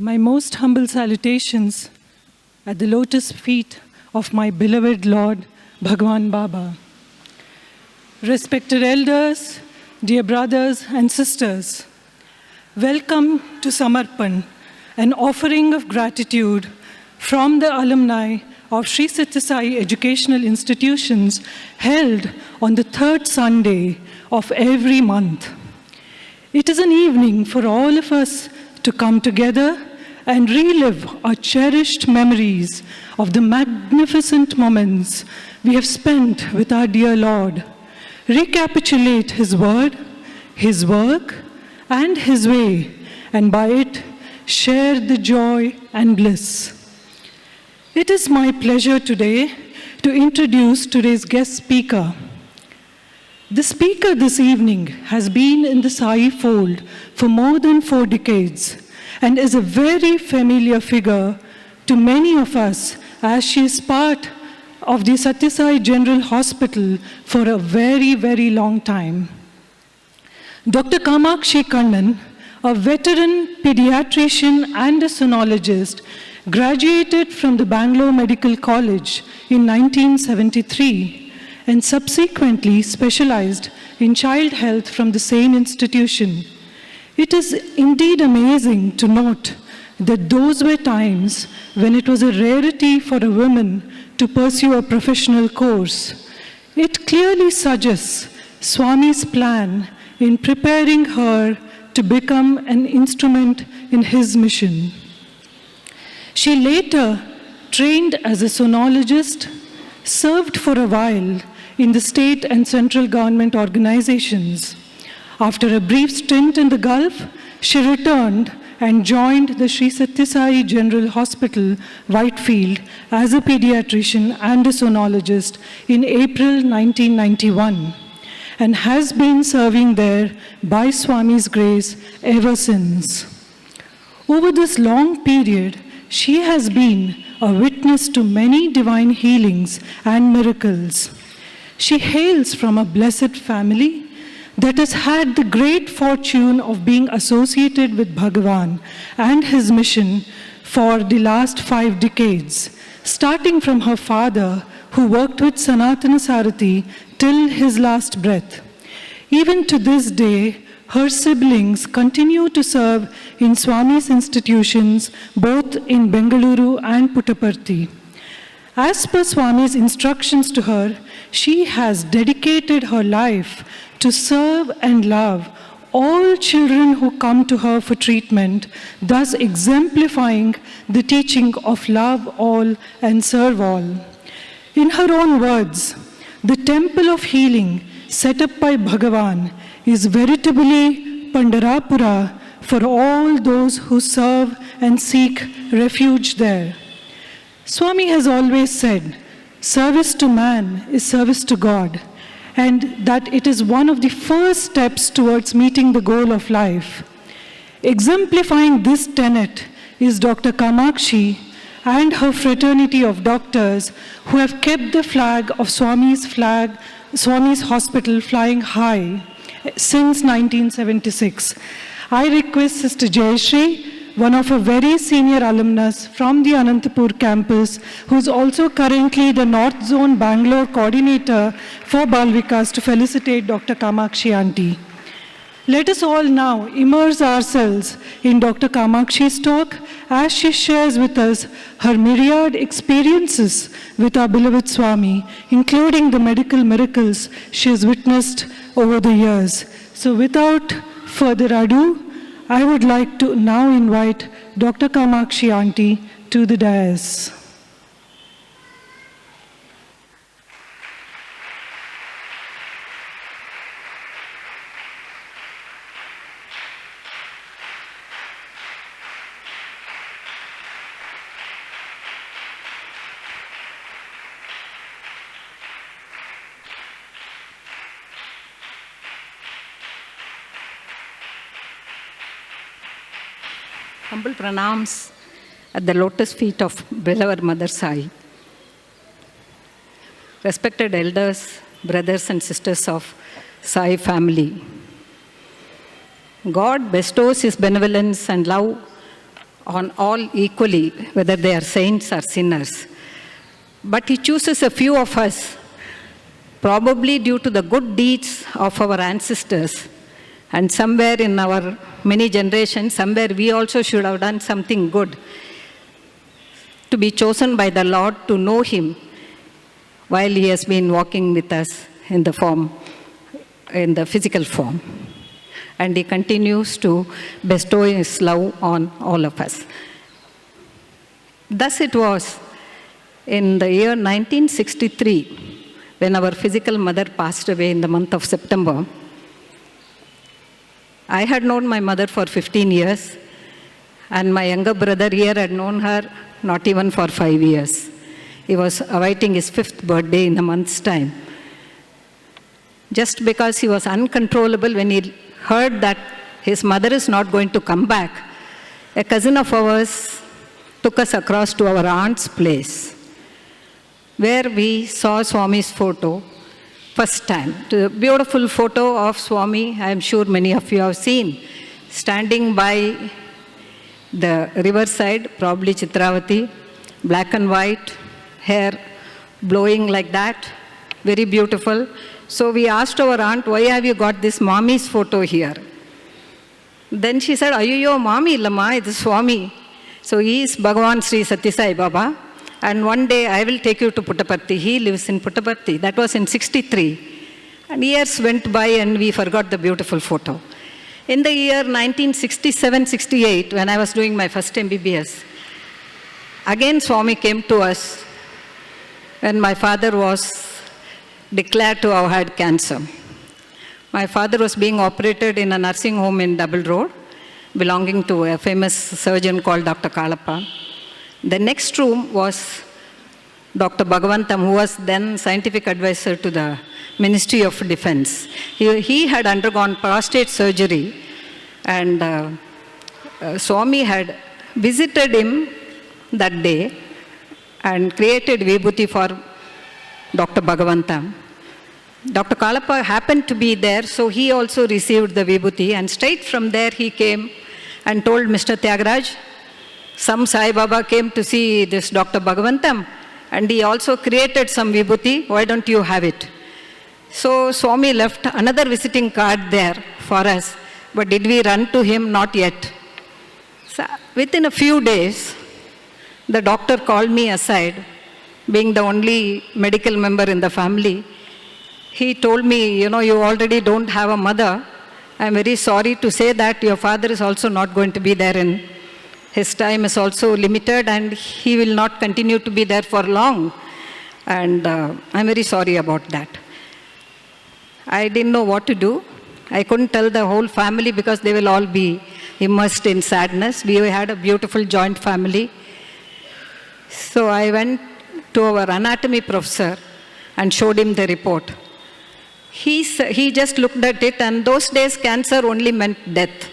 My most humble salutations at the lotus feet of my beloved Lord, Bhagwan Baba. Respected elders, dear brothers and sisters, welcome to Samarpan, an offering of gratitude from the alumni of Sri Sathya Sai Educational Institutions held on the third Sunday of every month. It is an evening for all of us to come together and relive our cherished memories of the magnificent moments we have spent with our dear Lord, recapitulate His word, His work, and His way, and by it share the joy and bliss. It is my pleasure today to introduce today's guest speaker. The speaker this evening has been in the Sai fold for more than 4 decades and is a very familiar figure to many of us as she is part of the Sathya Sai General Hospital for a very, very long time. Dr. Kamakshi Kannan, a veteran pediatrician and a sonologist, graduated from the Bangalore Medical College in 1973 and subsequently specialized in child health from the same institution. It is indeed amazing to note that those were times when it was a rarity for a woman to pursue a professional course. It clearly suggests Swami's plan in preparing her to become an instrument in his mission. She later trained as a sonologist, served for a while in the state and central government organizations. After a brief stint in the Gulf, she returned and joined the Sri Sathya Sai General Hospital, Whitefield, as a pediatrician and a sonologist in April 1991, and has been serving there by Swami's grace ever since. Over this long period, she has been a witness to many divine healings and miracles. She hails from a blessed family that has had the great fortune of being associated with Bhagwan and his mission for the last 5 decades, starting from her father, who worked with Sanatana Sarathi till his last breath. Even to this day, her siblings continue to serve in Swami's institutions, both in Bengaluru and Puttaparthi. As per Swami's instructions to her, she has dedicated her life to serve and love all children who come to her for treatment, thus exemplifying the teaching of love all and serve all. In her own words, the temple of healing set up by Bhagavan is veritably Pandarapura for all those who serve and seek refuge there. Swami has always said, service to man is service to God, and that it is one of the first steps towards meeting the goal of life. Exemplifying this tenet is Dr. Kamakshi and her fraternity of doctors who have kept the flag of Swami's hospital flying high since 1976. I request Sister Jayashree, one of a very senior alumnus from the Anantapur campus, who is also currently the North Zone Bangalore coordinator for Bal Vikas, to felicitate Dr. Kamakshi Aunty. Let us all now immerse ourselves in Dr. Kamakshi's talk as she shares with us her myriad experiences with our beloved Swami, including the medical miracles she has witnessed over the years. So without further ado, I would like to now invite Dr. Kamakshi Aunty to the dais. Humble pranams at the lotus feet of beloved Mother Sai. Respected elders, brothers and sisters of Sai family. God bestows His benevolence and love on all equally, whether they are saints or sinners. But he chooses a few of us, probably due to the good deeds of our ancestors. And somewhere in our many generations, somewhere we also should have done something good, to be chosen by the Lord to know him while he has been walking with us in the physical form. And he continues to bestow his love on all of us. Thus it was in the year 1963, when our physical mother passed away in the month of September. I had known my mother for 15 years, and my younger brother here had known her not even for 5 years. He was awaiting his 5th birthday in a month's time. Just because he was uncontrollable when he heard that his mother is not going to come back, a cousin of ours took us across to our aunt's place, where we saw Swami's photo first time. The beautiful photo of Swami, I am sure many of you have seen, standing by the riverside, probably Chitravati, black and white, hair blowing like that, very beautiful. So we asked our aunt, why have you got this mommy's photo here? Then she said, Ayyo, mommy illama, it is Swami. So he is Bhagwan Sri Sathya Sai Baba. And one day I will take you to Puttaparthi. He lives in Puttaparthi. That was in 63. And years went by and we forgot the beautiful photo. In the year 1967-68, when I was doing my first MBBS, again Swami came to us when my father was declared to have had cancer. My father was being operated in a nursing home in Double Road, belonging to a famous surgeon called Dr. Kalappa. The next room was Dr. Bhagwan, who was then scientific advisor to the Ministry of Defense. He had undergone prostate surgery, and Swami had visited him that day and created Vibhuti for Dr. Bhagavanta. Dr. Kalappa happened to be there, so he also received the Vibhuti, and straight from there he came and told Mr. Tyagaraj, some Sai Baba came to see this Dr. Bhagavantam, and he also created some Vibhuti, why don't you have it? So Swami left another visiting card there for us, but did we run to him? Not yet. So within a few days, the doctor called me aside, being the only medical member in the family. He told me, you already don't have a mother. I'm very sorry to say that your father is also not going to be there, and his time is also limited, and he will not continue to be there for long. And I'm very sorry about that. I didn't know what to do. I couldn't tell the whole family because they will all be immersed in sadness. We had a beautiful joint family. So I went to our anatomy professor and showed him the report. He just looked at it, and those days cancer only meant death.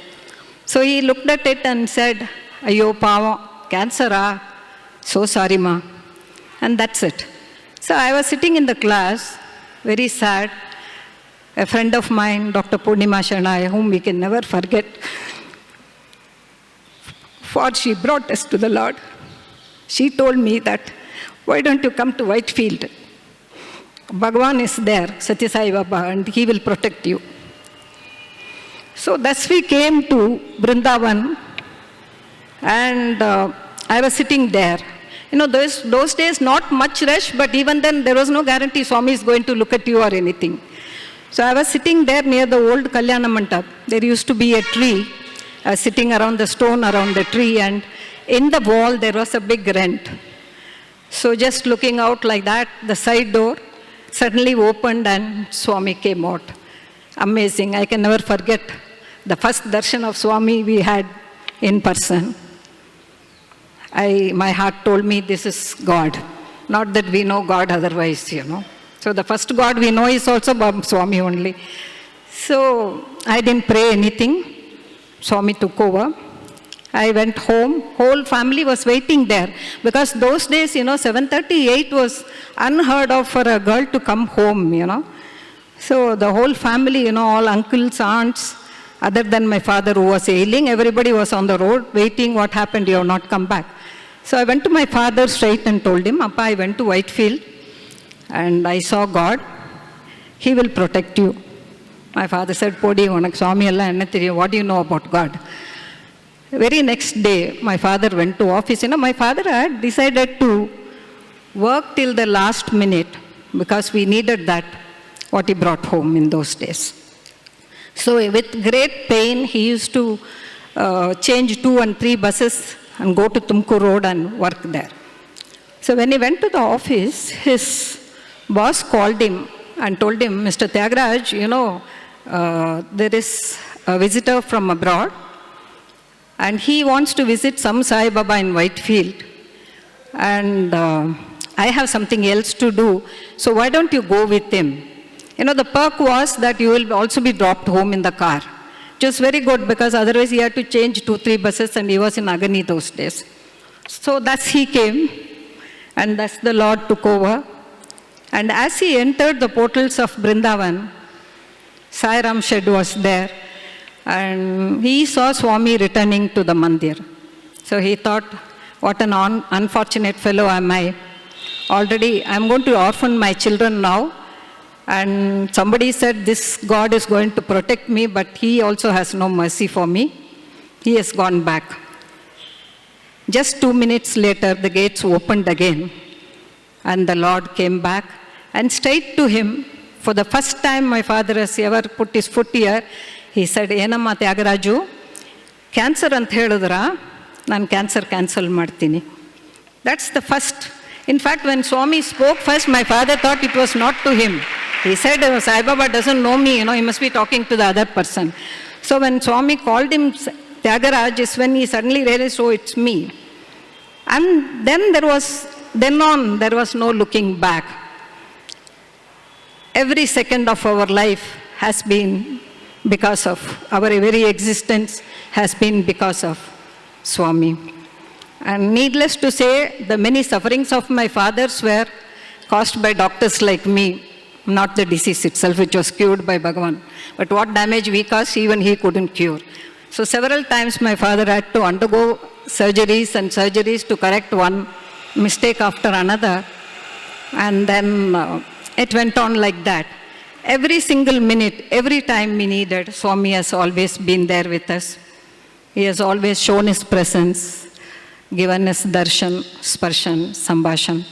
So he looked at it and said, Ayyo pava, cancer ah, so sorry ma. And that's it. So I was sitting in the class, very sad. A friend of mine, Dr. Purnima Sharnaya, whom we can never forget, for she brought us to the Lord. She told me that, why don't you come to Whitefield? Bhagwan is there, Sathya Sai Baba, and he will protect you. So thus we came to Brindavan, and I was sitting there. Those days not much rush, but even then there was no guarantee Swami is going to look at you or anything. So I was sitting there near the old Kalyana Mandap. There used to be a tree, sitting around the stone around the tree, and in the wall there was a big rent. So just looking out like that, the side door suddenly opened and Swami came out. Amazing. I can never forget the first darshan of Swami we had in person. My heart told me this is God. Not that we know God otherwise, So the first God we know is also Swami only. So I didn't pray anything. Swami took over. I went home. Whole family was waiting there. Because those days, 7:38 was unheard of for a girl to come home, So the whole family, all uncles, aunts, Other than my father who was ailing, everybody was on the road waiting, what happened, you have not come back. So I went to my father straight and told him, Appa, I went to Whitefield and I saw God. He will protect you. My father said, Podi, unak Swami alla enna theriyum, what do you know about God? Very next day, my father went to office. My father had decided to work till the last minute because we needed that, what he brought home in those days. So with great pain, he used to change 2 and 3 buses and go to Tumkur Road and work there. So when he went to the office, his boss called him and told him, Mr. Tyagaraj, there is a visitor from abroad and he wants to visit some Sai Baba in Whitefield. And I have something else to do, so why don't you go with him? The perk was that you will also be dropped home in the car. It was very good because otherwise he had to change 2-3 buses and he was in Agani those days. So thus he came and thus the Lord took over. And as he entered the portals of Brindavan, Sai Ram shed was there and he saw Swami returning to the mandir. So he thought, what an unfortunate fellow am I. Already I am going to orphan my children now. And somebody said, this God is going to protect me, but he also has no mercy for me. He has gone back. Just 2 minutes later, the gates opened again. And the Lord came back and straight to him. For the first time my father has ever put his foot here, he said, Enamma Tyagaraju, cancer ant helidra, nan cancer cancel martini. That's the first. In fact, when Swami spoke first, my father thought it was not to him. He said, Sai Baba doesn't know me, he must be talking to the other person. So when Swami called him Tyagaraj, is when he suddenly realized, oh, it's me. And then there was no looking back. Every second of our life has been because of, our very existence has been because of Swami. And needless to say, the many sufferings of my fathers were caused by doctors like me. Not the disease itself, which was cured by Bhagwan. But what damage we caused, even he couldn't cure. So several times my father had to undergo surgeries to correct one mistake after another. And then it went on like that. Every single minute, every time we needed, Swami has always been there with us. He has always shown his presence, given us darshan, sparshan, sambhashan,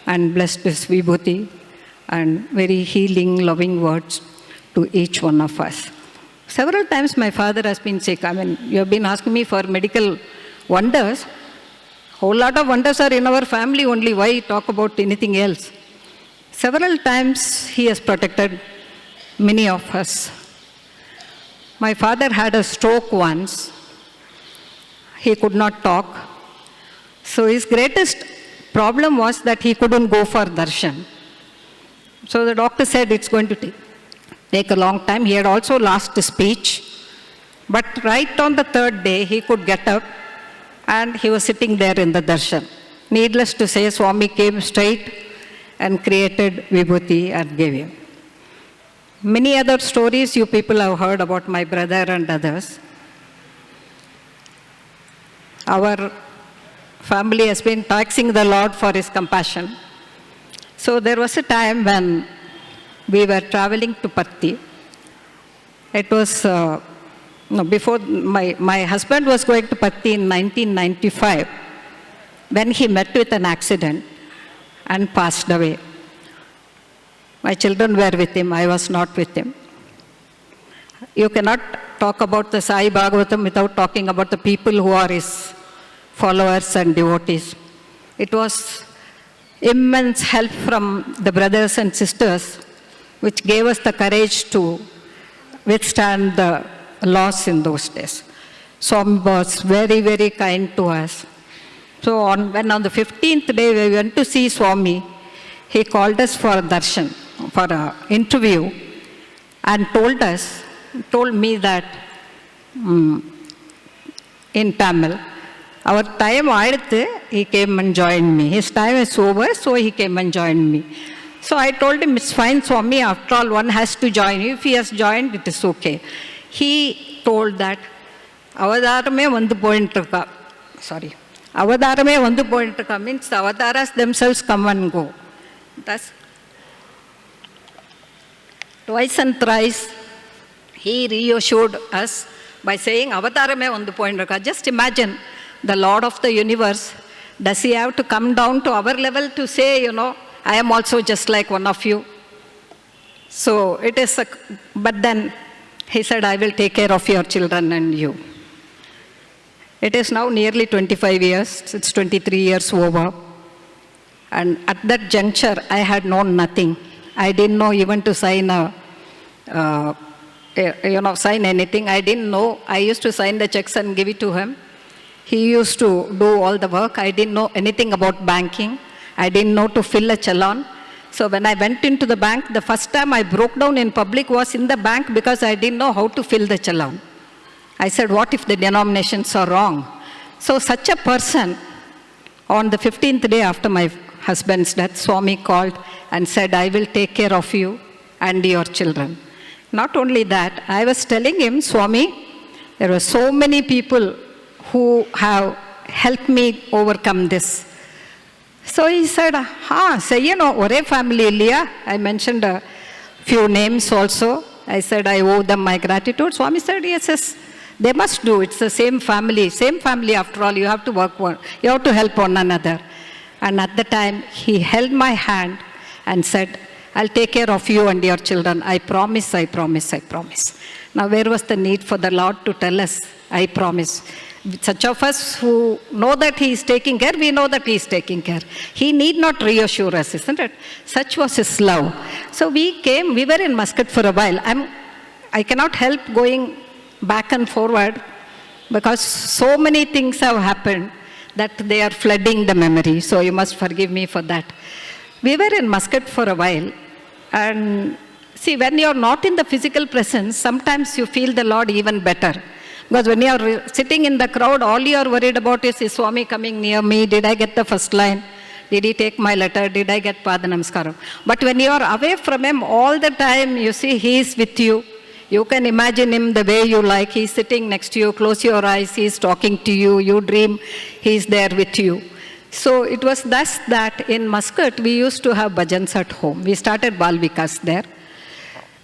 and blessed us vibhuti, and very healing, loving words to each one of us. Several times my father has been sick. You have been asking me for medical wonders. Whole lot of wonders are in our family only. Why talk about anything else? Several times he has protected many of us. My father had a stroke once. He could not talk. So his greatest problem was that he couldn't go for darshan. So the doctor said it's going to take a long time. He had also lost his speech. But right on the 3rd day, he could get up and he was sitting there in the darshan. Needless to say, Swami came straight and created vibhuti and gave him. Many other stories you people have heard about my brother and others. Our family has been taxing the Lord for his compassion. So there was a time when we were traveling to Patti. It was, before my husband was going to Patti in 1995, when he met with an accident and passed away. My children were with him, I was not with him. You cannot talk about the Sai Bhagavatam without talking about the people who are his followers and devotees. It was immense help from the brothers and sisters which gave us the courage to withstand the loss in those days. Swami was very, very kind to us. So when on the 15th day we went to see Swami, he called us for a darshan, for an interview, and told me that in Tamil, our time aayithu, he came and joined me. His time is over, so he came and joined me. So I told him, it's fine, Swami, after all, one has to join. If he has joined, it is okay. He told that avatarame vandu poyintrukka. Sorry. Avatarame vandu poyintrukka means the avataras themselves come and go. Thus, twice and thrice he reassured us by saying avatarame vandu poyintrukka. Just imagine the Lord of the universe. Does he have to come down to our level to say, I am also just like one of you? So it is, but then he said, I will take care of your children and you. It is now nearly 25 years, it's 23 years over. And at that juncture, I had known nothing. I didn't know even to sign sign anything. I didn't know. I used to sign the checks and give it to him. He used to do all the work. I didn't know anything about banking. I didn't know to fill a challan. So when I went into the bank, the first time I broke down in public was in the bank because I didn't know how to fill the challan. I said, what if the denominations are wrong? So such a person, on the 15th day after my husband's death, Swami called and said, I will take care of you and your children. Not only that, I was telling him, Swami, there were so many people who have helped me overcome this. So he said, ore family illiya? I mentioned a few names also. I said, I owe them my gratitude. Swami said, yes, they must do. It's the same family after all. You have to you have to help one another. And at the time, he held my hand and said, I'll take care of you and your children. I promise, I promise, I promise. Now, where was the need for the Lord to tell us, I promise? Such of us who know that he is taking care, we know that he is taking care. He need not reassure us, isn't it? Such was his love. So we were in Muscat for a while. I cannot help going back and forward because so many things have happened that they are flooding the memory. So you must forgive me for that. We were in Muscat for a while, and see, when you are not in the physical presence, sometimes you feel the Lord even better. Because when you are sitting in the crowd, all you are worried about is Swami coming near me? Did I get the first line? Did he take my letter? Did I get Pada Namaskaram? But when you are away from him all the time, you see, he is with you. You can imagine him the way you like. He is sitting next to you. Close your eyes. He is talking to you. You dream he is there with you. So it was thus that in Muscat, we used to have bhajans at home. We started Bal Vikas there.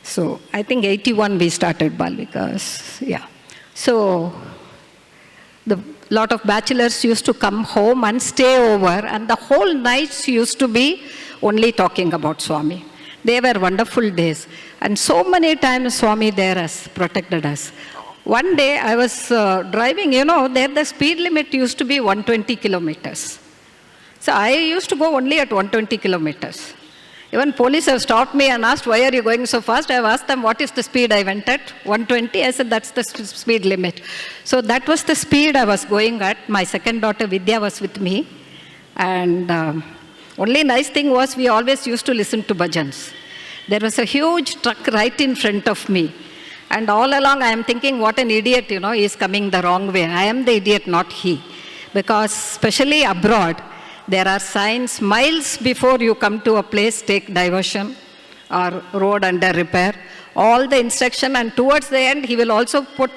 So I think 81 we started Bal Vikas. Yeah. So the lot of bachelors used to come home and stay over, and the whole nights used to be only talking about Swami. They were wonderful days. And so many times Swami there has protected us. One day I was driving, there the speed limit used to be 120 kilometers. So I used to go only at 120 kilometers. Even police have stopped me and asked, why are you going so fast? I have asked them, what is the speed? I went at 120. I said, that's the speed limit. So that was the speed I was going at. My second daughter, Vidya, was with me. And only nice thing was we always used to listen to bhajans. There was a huge truck right in front of me. And all along I am thinking, what an idiot, he is coming the wrong way. I am the idiot, not he. Because especially abroad, there are signs miles before you come to a place, take diversion or road under repair. All the instruction, and towards the end, he will also put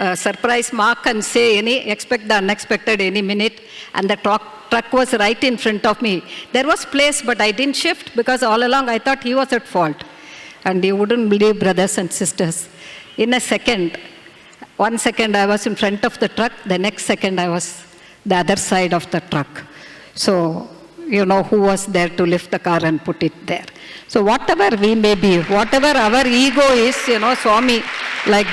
a surprise mark and say, expect the unexpected any minute. And the truck was right in front of me. There was place, but I didn't shift because all along I thought he was at fault. And you wouldn't believe, brothers and sisters, in a second, 1 second I was in front of the truck, the next second I was the other side of the truck. So, who was there to lift the car and put it there. So whatever we may be, whatever our ego is, Swami, like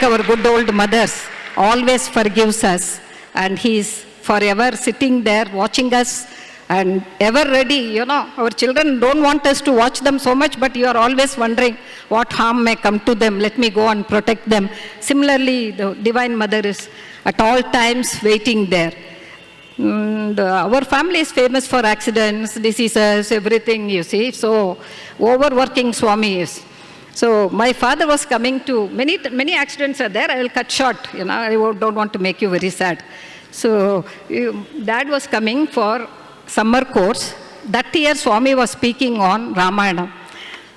our good old mothers, always forgives us. And he is forever sitting there watching us and ever ready. Our children don't want us to watch them so much, but you are always wondering what harm may come to them. Let me go and protect them. Similarly, the Divine Mother is at all times waiting there. Our family is famous for accidents, diseases, everything, you see. So, overworking Swami is. So, my father was coming to, many accidents are there. I will cut short, I don't want to make you very sad. So, Dad was coming for summer course. That year, Swami was speaking on Ramayana.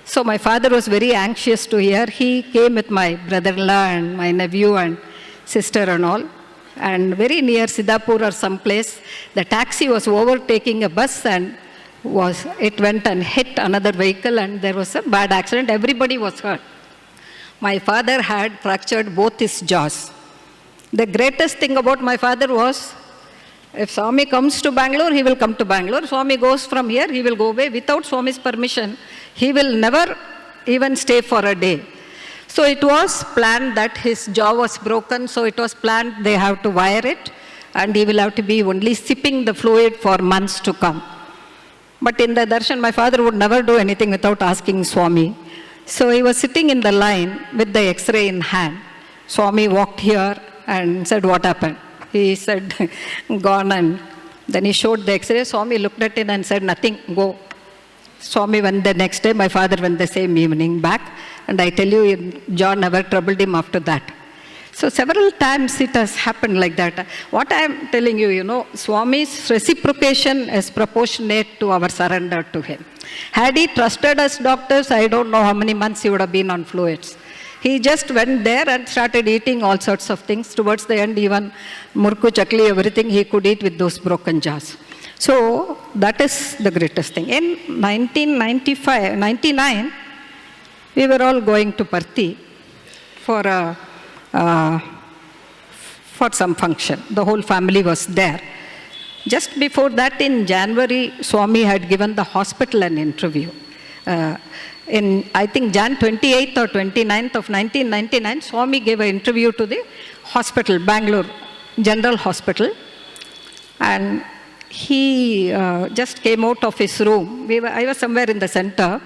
So my father was very anxious to hear. He came with my brother-in-law and my nephew and sister and all. And very near Siddhapur or someplace, the taxi was overtaking a bus and it went and hit another vehicle, and there was a bad accident. Everybody was hurt. My father had fractured both his jaws. The greatest thing about my father was, if Swami comes to Bangalore, he will come to Bangalore. Swami goes from here, he will go away. Without Swami's permission, he will never even stay for a day. So it was planned that his jaw was broken, so it was planned they have to wire it, and he will have to be only sipping the fluid for months to come. But in the darshan, my father would never do anything without asking Swami. So he was sitting in the line with the X-ray in hand. Swami walked here and said, "What happened?" He said, "Gone." And then he showed the X-ray. Swami looked at it and said, "Nothing, go." Swami went the next day. My father went the same evening back. And I tell you, jaw never troubled him after that. So several times it has happened like that. What I am telling you, Swami's reciprocation is proportionate to our surrender to him. Had he trusted us doctors, I don't know how many months he would have been on fluids. He just went there and started eating all sorts of things. Towards the end, even murku, chakli, everything he could eat with those broken jaws. So that is the greatest thing. In 1999, we were all going to Parthi for some function. The whole family was there. Just before that, in January, Swami had given the hospital an interview. In, I think, Jan 28th or 29th of 1999, Swami gave an interview to the hospital, Bangalore General Hospital. And he just came out of his room. I was somewhere in the center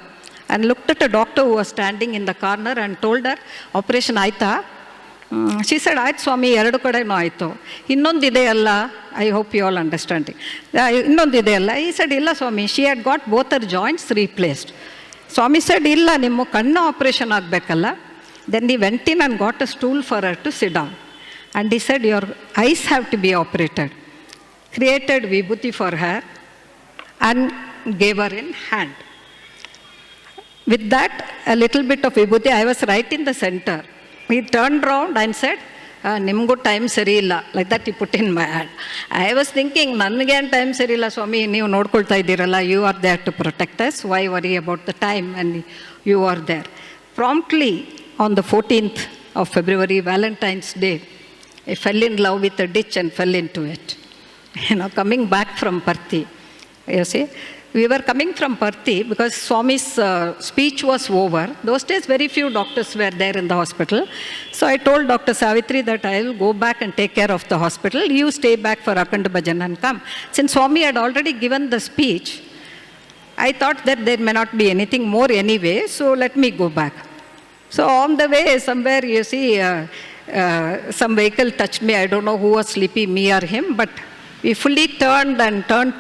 and looked at a doctor who was standing in the corner and told her, "Operation Aita." She said, "Aayt Swami, eradu kadenu aaytu. Innondide alla." I hope you all understand it. Innondide alla. He said, "Illa Swami, she had got both her joints replaced." Swami said, "Illa, nimmu kanna operation agbekalla." Then he went in and got a stool for her to sit down. And he said, "Your eyes have to be operated." Created vibhuti for her and gave her in hand. With that, a little bit of vibhuti, I was right in the center. He turned around and said, "Nimgu time sari illa." Like that he put in my hand. I was thinking, "Nannage time sari illa, Swami, neevu nodkolta iddiralla, you are there to protect us. Why worry about the time?" And you are there. Promptly on the 14th of February, Valentine's Day, I fell in love with a ditch and fell into it. Coming back from Parthi, you see. We were coming from Parthi because Swami's speech was over. Those days, very few doctors were there in the hospital. So I told Dr. Savitri that I will go back and take care of the hospital. You stay back for Akhand Bhajan and come. Since Swami had already given the speech, I thought that there may not be anything more anyway, so let me go back. So on the way, somewhere, you see, some vehicle touched me. I don't know who was sleepy, me or him, but we fully turned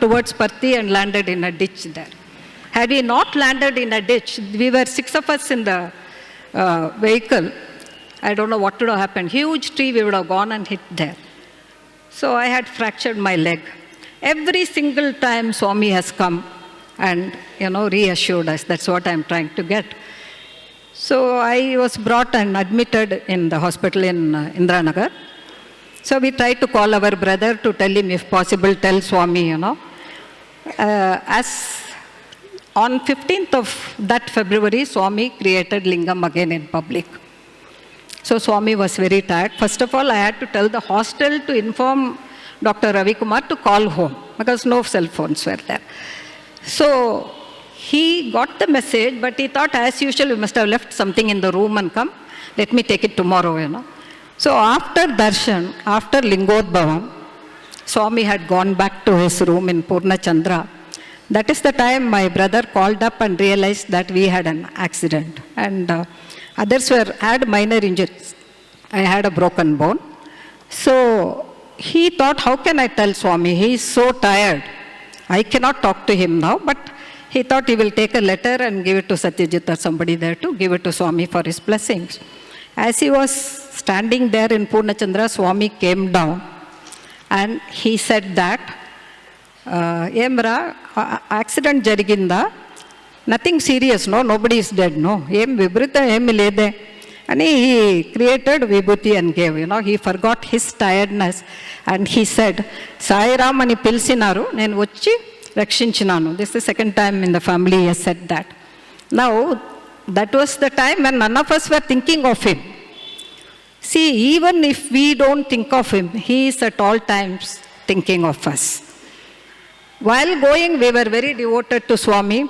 towards Parthi and landed in a ditch there. Had we not landed in a ditch, we were 6 of us in the vehicle. I don't know what would have happened. Huge tree, we would have gone and hit there. So I had fractured my leg. Every single time Swami has come and, reassured us. That's what I'm trying to get. So I was brought and admitted in the hospital in Indranagar. So we tried to call our brother to tell him, if possible, tell Swami, As on 15th of that February, Swami created Lingam again in public. So Swami was very tired. First of all, I had to tell the hostel to inform Dr. Ravi Kumar to call home because no cell phones were there. So he got the message, but he thought, as usual, we must have left something in the room and come. Let me take it tomorrow, So after darshan, after Lingodbhavam, Swami had gone back to his room in Purna Chandra. That is the time my brother called up and realized that we had an accident. And others had minor injuries. I had a broken bone. So he thought, how can I tell Swami? He is so tired. I cannot talk to him now. But he thought he will take a letter and give it to Satyajit or somebody there to give it to Swami for his blessings. As he was standing there in Purnachandra, Swami came down and he said that, Emra, accident jariginda, Nothing serious, no, nobody is dead, no. Em vibrita em lede. And he created vibhuti and gave, he forgot his tiredness and he said, Sai Ram ani pilsinaru, nenu vachi rakshinchinanu. This is the second time in the family he has said that. Now, that was the time when none of us were thinking of him. See, even if we don't think of him, he is at all times thinking of us. While going, we were very devoted to Swami.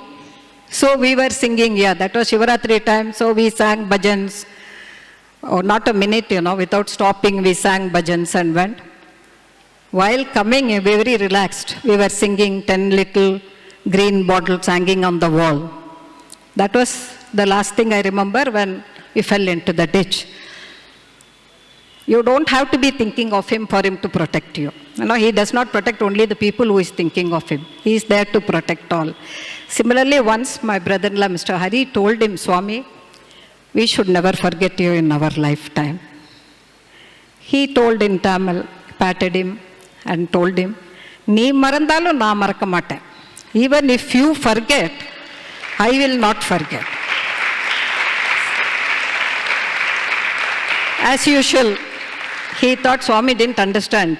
So we were singing, that was Shivaratri time, so we sang bhajans. Or not a minute, without stopping, we sang bhajans and went. While coming, we were very relaxed. We were singing 10 little green bottles hanging on the wall. That was the last thing I remember when we fell into the ditch. You don't have to be thinking of him for him to protect you. He does not protect only the people who is thinking of him. He is there to protect all. Similarly, once my brother-in-law, Mr. Hari, told him, Swami, we should never forget you in our lifetime. He told in Tamil, patted him and told him, Nee marandalu na marakamate. Even if you forget, I will not forget. As usual, he thought Swami didn't understand.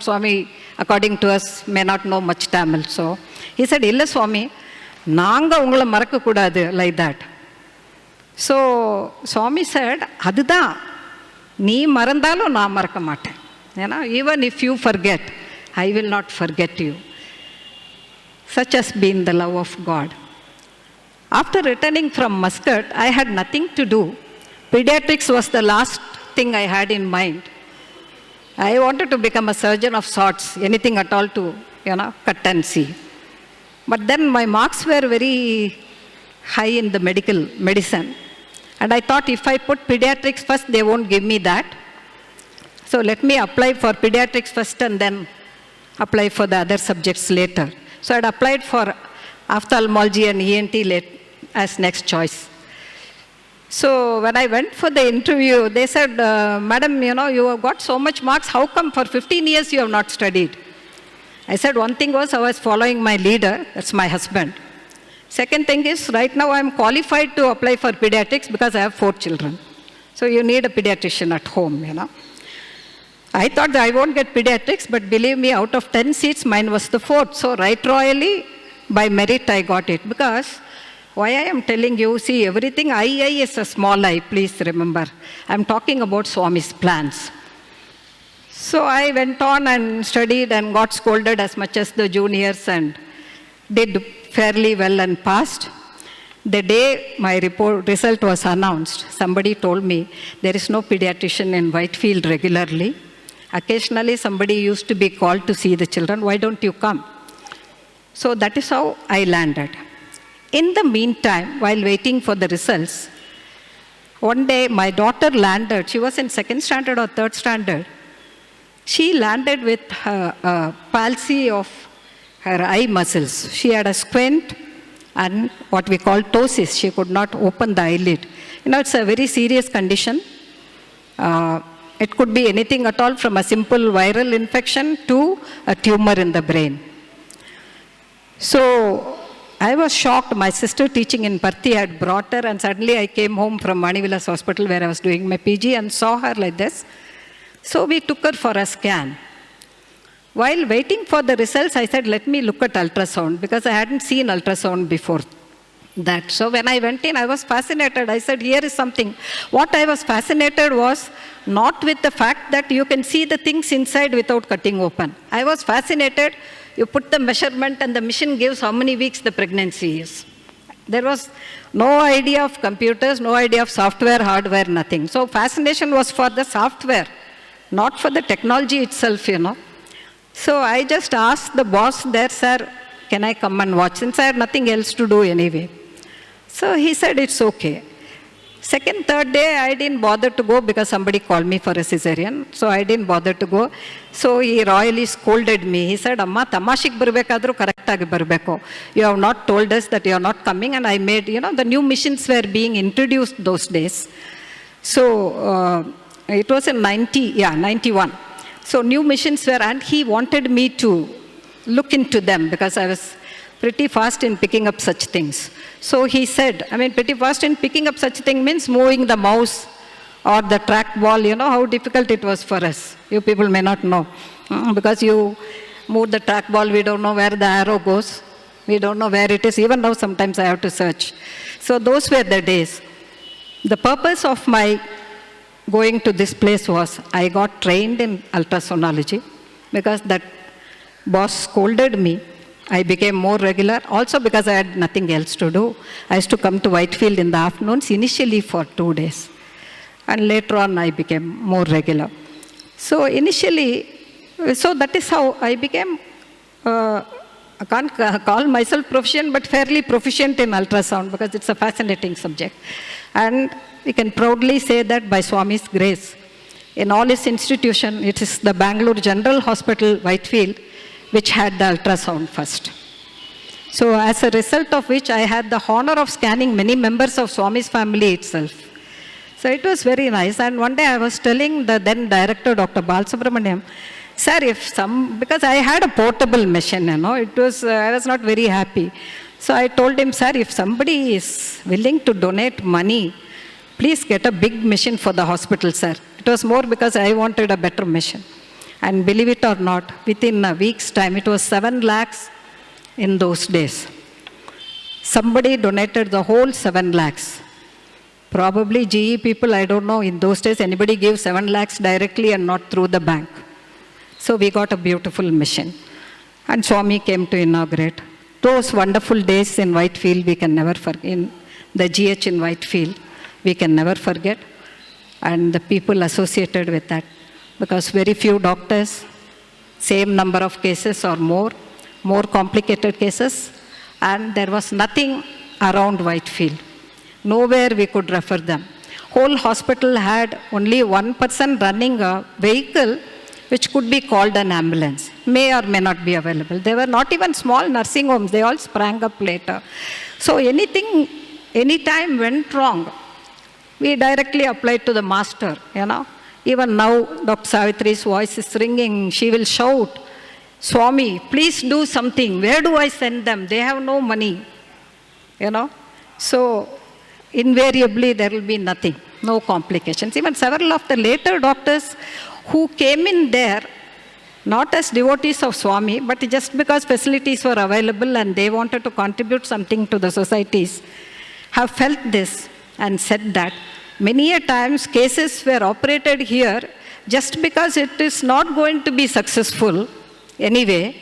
Swami, according to us, may not know much Tamil. So he said, Illa Swami, naanga ungala marakka kudadu, like that. So Swami said, Adudha, nee marandalu na maraka mate. Even if you forget, I will not forget you. Such has been the love of God. After returning from Muscat, I had nothing to do. Pediatrics was the last thing I had in mind. I wanted to become a surgeon of sorts, anything at all to, cut and see. But then my marks were very high in the medicine. And I thought if I put pediatrics first, they won't give me that. So let me apply for pediatrics first and then apply for the other subjects later. So I'd applied for ophthalmology and ENT as next choice. So when I went for the interview, they said, Madam, you have got so much marks. How come for 15 years you have not studied? I said, one thing was I was following my leader, that's my husband. Second thing is, right now I am qualified to apply for pediatrics because I have 4 children. So you need a pediatrician at home, I thought that I won't get pediatrics, but believe me, out of 10 seats, mine was the 4th. So right royally, by merit, I got it. Because why I am telling you, see, everything I is a small I, please remember. I'm talking about Swami's plans. So I went on and studied and got scolded as much as the juniors and did fairly well and passed. The day my result was announced, somebody told me, there is no pediatrician in Whitefield regularly. Occasionally somebody used to be called to see the children. Why don't you come? So that is how I landed. In the meantime, while waiting for the results, one day my daughter landed. She was in 2nd standard or 3rd standard. She landed with a palsy of her eye muscles. She had a squint and what we call ptosis. She could not open the eyelid. It's a very serious condition. It could be anything at all from a simple viral infection to a tumor in the brain. So I was shocked. My sister teaching in Parthi had brought her and suddenly I came home from Manivilas Hospital where I was doing my PG and saw her like this. So we took her for a scan. While waiting for the results, I said, let me look at ultrasound because I hadn't seen ultrasound before that. So when I went in, I was fascinated. I said, here is something. What I was fascinated was not with the fact that you can see the things inside without cutting open. I was fascinated. You put the measurement and the machine gives how many weeks the pregnancy is. There was no idea of computers, no idea of software, hardware, nothing. So fascination was for the software, not for the technology itself, So I just asked the boss there, sir, can I come and watch? Since I had nothing else to do anyway. So he said, it's okay. Second, third day, I didn't bother to go because somebody called me for a cesarean. So I didn't bother to go. So he royally scolded me. He said, Amma, tamashik barbekadru correctagi barbeko. You have not told us that you are not coming. And I made, the new missions were being introduced those days. So it was in 91. So new missions were, and he wanted me to look into them because I was pretty fast in picking up such things. So he said, pretty fast in picking up such thing means moving the mouse or the trackball. You know how difficult it was for us. You people may not know. Because you move the trackball, we don't know where the arrow goes. We don't know where it is. Even now, sometimes I have to search. So those were the days. The purpose of my going to this place was I got trained in ultrasonology because that boss scolded me. I became more regular, also because I had nothing else to do. I used to come to Whitefield in the afternoons, initially for 2 days. And later on, I became more regular. So that is how I became, I can't call myself proficient, but fairly proficient in ultrasound because it's a fascinating subject. And we can proudly say that by Swami's grace, in all his institution, it is the Bangalore General Hospital, Whitefield, which had the ultrasound first. So as a result of which, I had the honor of scanning many members of Swami's family itself. So it was very nice. And one day I was telling the then director, Dr. Balasubramaniam, sir, because I had a portable machine, I was not very happy. So I told him, sir, if somebody is willing to donate money, please get a big machine for the hospital, sir. It was more because I wanted a better machine. And believe it or not, within a week's time, it was 7 lakhs in those days. Somebody donated the whole 7 lakhs. Probably GE people, I don't know, in those days, anybody gave 7 lakhs directly and not through the bank. So we got a beautiful machine. And Swami came to inaugurate. Those wonderful days in Whitefield, we can never forget. In the GH in Whitefield, we can never forget. And the people associated with that. Because very few doctors, same number of cases or more complicated cases, and there was nothing around Whitefield. Nowhere we could refer them. Whole hospital had only one person running a vehicle which could be called an ambulance. May or may not be available. They were not even small nursing homes. They all sprang up later. So anytime went wrong, we directly applied to the master, Even now, Dr. Savitri's voice is ringing. She will shout, Swami, please do something. Where do I send them? They have no money. So invariably there will be nothing, no complications. Even several of the later doctors who came in there, not as devotees of Swami, but just because facilities were available and they wanted to contribute something to the societies, have felt this and said that many a times cases were operated here just because it is not going to be successful anyway,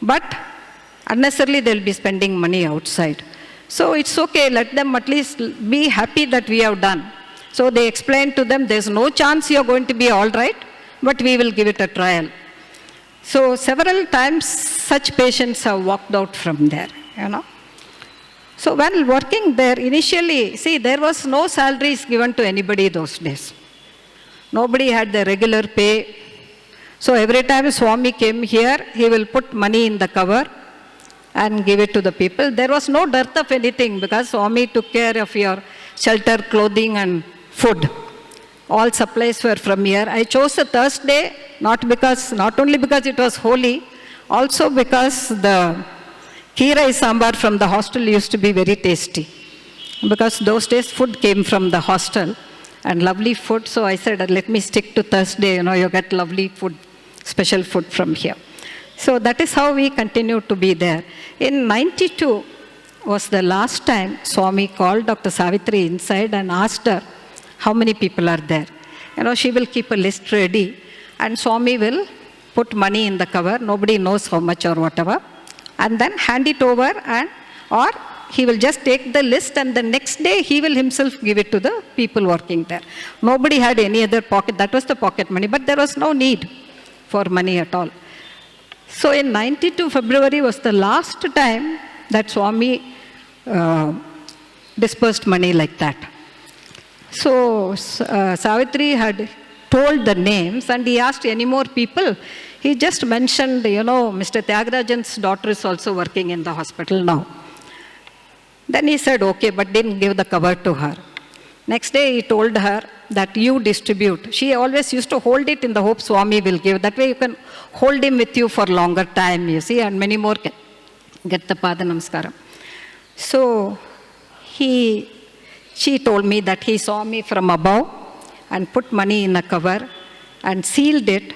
but unnecessarily they'll be spending money outside. So it's okay, let them at least be happy that we have done. So they explained to them, there's no chance you're going to be all right, but we will give it a trial. So several times such patients have walked out from there, So while working there, initially, there was no salaries given to anybody those days. Nobody had the regular pay. So every time Swami came here, he will put money in the cover and give it to the people. There was no dearth of anything because Swami took care of your shelter, clothing and food. All supplies were from here. I chose a Thursday, not only because it was holy, also because the kee rice sambar from the hostel used to be very tasty. Because those days food came from the hostel and lovely food. So I said, let me stick to Thursday, you get lovely food, special food from here. So that is how we continue to be there. In 92 was the last time Swami called Dr. Savitri inside and asked her, how many people are there? She will keep a list ready and Swami will put money in the cover. Nobody knows how much or whatever. And then hand it over or he will just take the list and the next day he will himself give it to the people working there. Nobody had any other pocket. That was the pocket money, but there was no need for money at all. So in 92 February was the last time that Swami dispersed money like that. So Savitri had told the names and he asked any more people. He just mentioned, Mr. Tyagarajan's daughter is also working in the hospital now. Then he said, okay, but didn't give the cover to her. Next day he told her that you distribute. She always used to hold it in the hope Swami will give. That way you can hold him with you for longer time, and many more get the Pada Namaskaram. So she told me that he saw me from above and put money in a cover and sealed it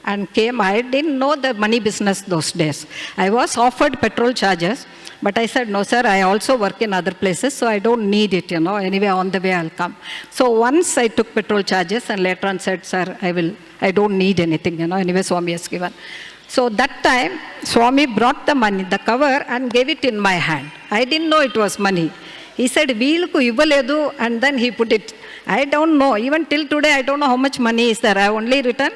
and came. I didn't know the money business those days. I was offered petrol charges, but I said, no, sir, I also work in other places, so I don't need it, Anyway, on the way I'll come. So once I took petrol charges and later on said, sir, I don't need anything, Anyway, Swami has given. So that time, Swami brought the money, the cover, and gave it in my hand. I didn't know it was money. He said, Veelku ivaledu, and then he put it. I don't know. Even till today, I don't know how much money is there. I only written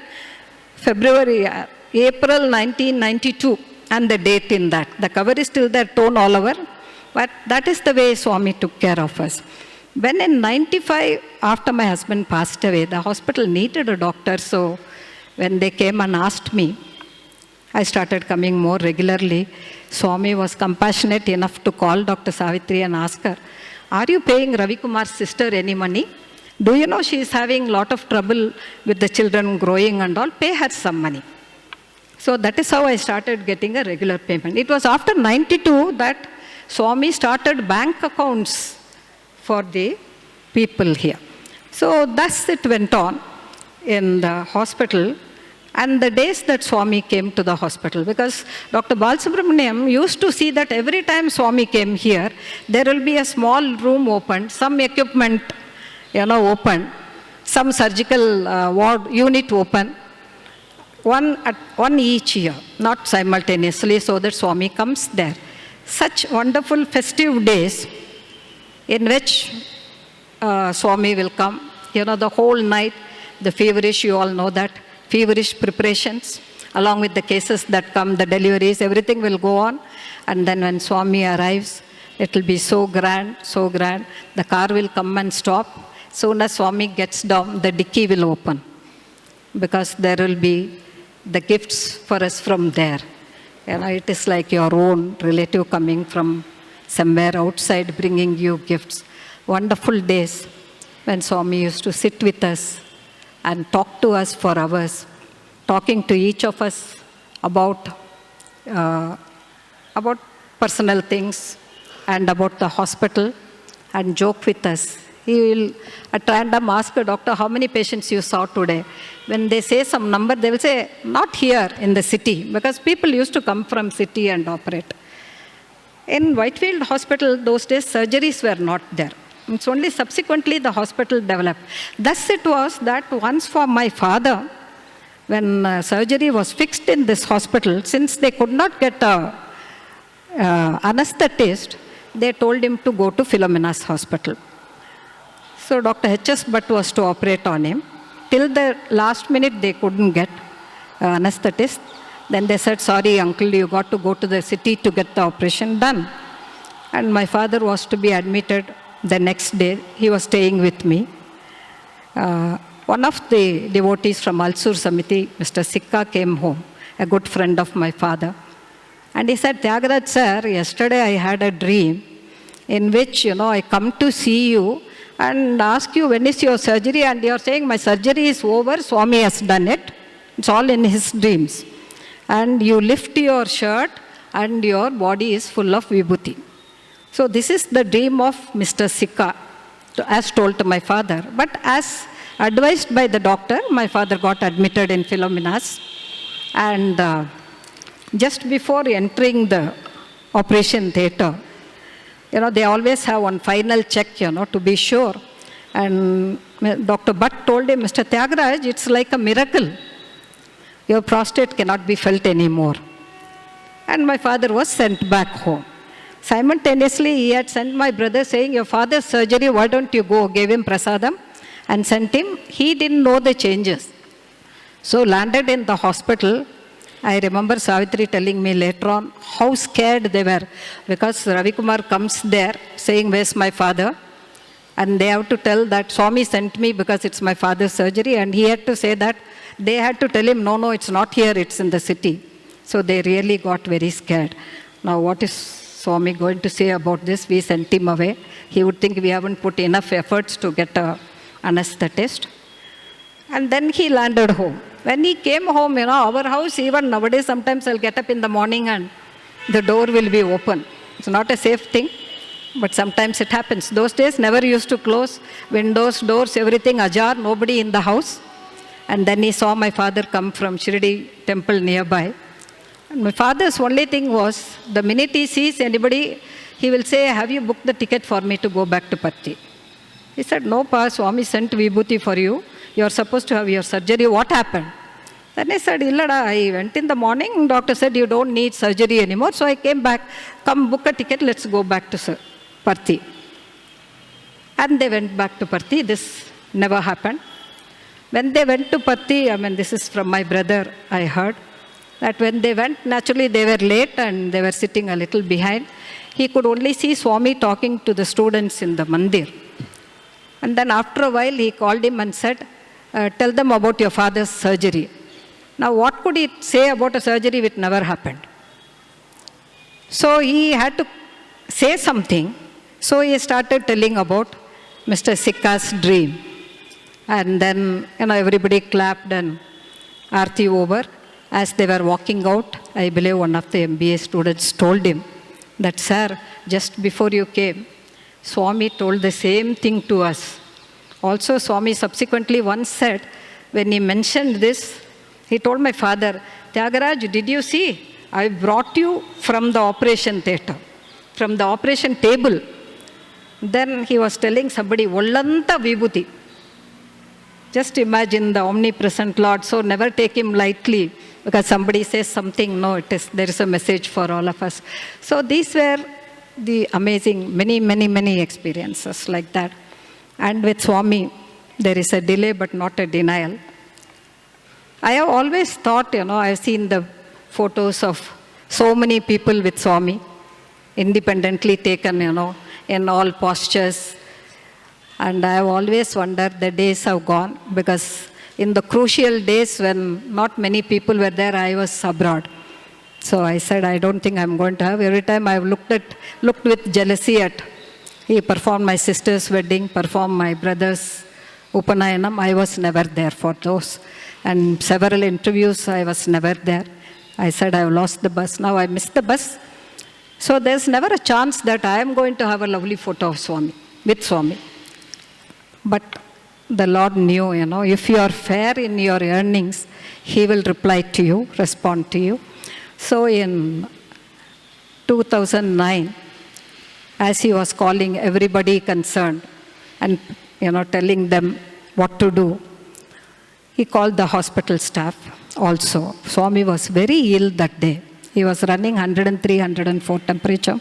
April 1992, and the date in that. The cover is still there, torn all over. But that is the way Swami took care of us. When in 95, after my husband passed away, the hospital needed a doctor. So when they came and asked me, I started coming more regularly. Swami was compassionate enough to call Dr. Savitri and ask her, are you paying Ravi Kumar's sister any money? Do you know she is having a lot of trouble with the children growing and all? Pay her some money. So that is how I started getting a regular payment. It was after 92 that Swami started bank accounts for the people here. So thus it went on in the hospital. And the days that Swami came to the hospital, because Dr. Balasubramaniam used to see that every time Swami came here, there will be a small room opened, some equipment, open, some surgical ward unit open, one each year, not simultaneously, so that Swami comes there. Such wonderful festive days in which Swami will come, the whole night, the feverish, you all know that, feverish preparations, along with the cases that come, the deliveries, everything will go on. And then when Swami arrives, it will be so grand, so grand. The car will come and stop. Soon as Swami gets down, the dicky will open, because there will be the gifts for us from there. It is like your own relative coming from somewhere outside, bringing you gifts. Wonderful days when Swami used to sit with us and talk to us for hours, talking to each of us about personal things and about the hospital, and joke with us. He will at random ask a doctor, how many patients you saw today? When they say some number, they will say, not here in the city, because people used to come from city and operate. In Whitefield Hospital, those days, surgeries were not there. It's only subsequently the hospital developed. Thus it was that once for my father, when surgery was fixed in this hospital, since they could not get an anesthetist, they told him to go to Philomena's hospital. So Dr. H.S. Bhatt was to operate on him. Till the last minute, they couldn't get an anesthetist. Then they said, sorry, uncle, you got to go to the city to get the operation done. And my father was to be admitted the next day. He was staying with me. One of the devotees from Alsur Samiti, Mr. Sikka, came home, a good friend of my father. And he said, Tyagaraj sir, yesterday I had a dream in which, I come to see you and ask you, when is your surgery? And you are saying, my surgery is over, Swami has done it. It's all in his dreams. And you lift your shirt and your body is full of vibhuti. So this is the dream of Mr. Sikka, as told to my father. But as advised by the doctor, my father got admitted in Philomena's. And just before entering the operation theatre, they always have one final check, to be sure. And Dr. Bhatt told him, Mr. Tyagaraj, it's like a miracle. Your prostate cannot be felt anymore. And my father was sent back home. Simultaneously, he had sent my brother saying, your father's surgery, why don't you go? Gave him prasadam and sent him. He didn't know the changes. So landed in the hospital. I remember Savitri telling me later on how scared they were, because Ravi Kumar comes there saying, where's my father? And they have to tell that Swami sent me because it's my father's surgery. And he had to say that. They had to tell him, no, it's not here, it's in the city. So they really got very scared. Now what is Swami going to say about this? We sent him away. He would think we haven't put enough efforts to get an anesthetist. And then he landed home. When he came home, our house, even nowadays, sometimes I'll get up in the morning and the door will be open. It's not a safe thing, but sometimes it happens. Those days never used to close. Windows, doors, everything ajar, nobody in the house. And then he saw my father come from Shirdi temple nearby. And my father's only thing was, the minute he sees anybody, he will say, have you booked the ticket for me to go back to Patti? He said, no, Pa, Swami sent Vibhuti for you. You are supposed to have your surgery. What happened? Then I said, Illada, I went in the morning. Doctor said, you don't need surgery anymore. So I came back. Come book a ticket. Let's go back to Patti. And they went back to Patti. This never happened. When they went to Patti, this is from my brother, I heard, that when they went, naturally they were late and they were sitting a little behind. He could only see Swami talking to the students in the mandir. And then after a while, he called him and said, tell them about your father's surgery. Now, what could he say about a surgery which never happened? So he had to say something. So he started telling about Mr. Sikka's dream. And then, everybody clapped and Aarti over. As they were walking out, I believe one of the MBA students told him that, sir, just before you came, Swami told the same thing to us. Also, Swami subsequently once said, when he mentioned this, he told my father, Tyagaraja, did you see? I brought you from the operation theatre, from the operation table. Then he was telling somebody, Ollanta Vibhuti. Just imagine the omnipresent Lord, so never take him lightly, because somebody says something, no, there is a message for all of us. So these were the amazing, many experiences like that. And with Swami, there is a delay but not a denial. I have always thought, I've seen the photos of so many people with Swami, independently taken, in all postures. And I have always wondered, the days have gone, because in the crucial days when not many people were there, I was abroad. So I said, I don't think I'm going to have. Every time I've looked with jealousy at, he performed my sister's wedding, performed my brother's Upanayanam. I was never there for those. And several interviews, I was never there. I said, I've lost the bus. Now I missed the bus. So there's never a chance that I am going to have a lovely photo of Swami, with Swami. But the Lord knew, if you are fair in your earnings, He will reply to you, respond to you. So in 2009, as He was calling everybody concerned and, telling them what to do, He called the hospital staff also. Swami was very ill that day. He was running 103, 104 temperature.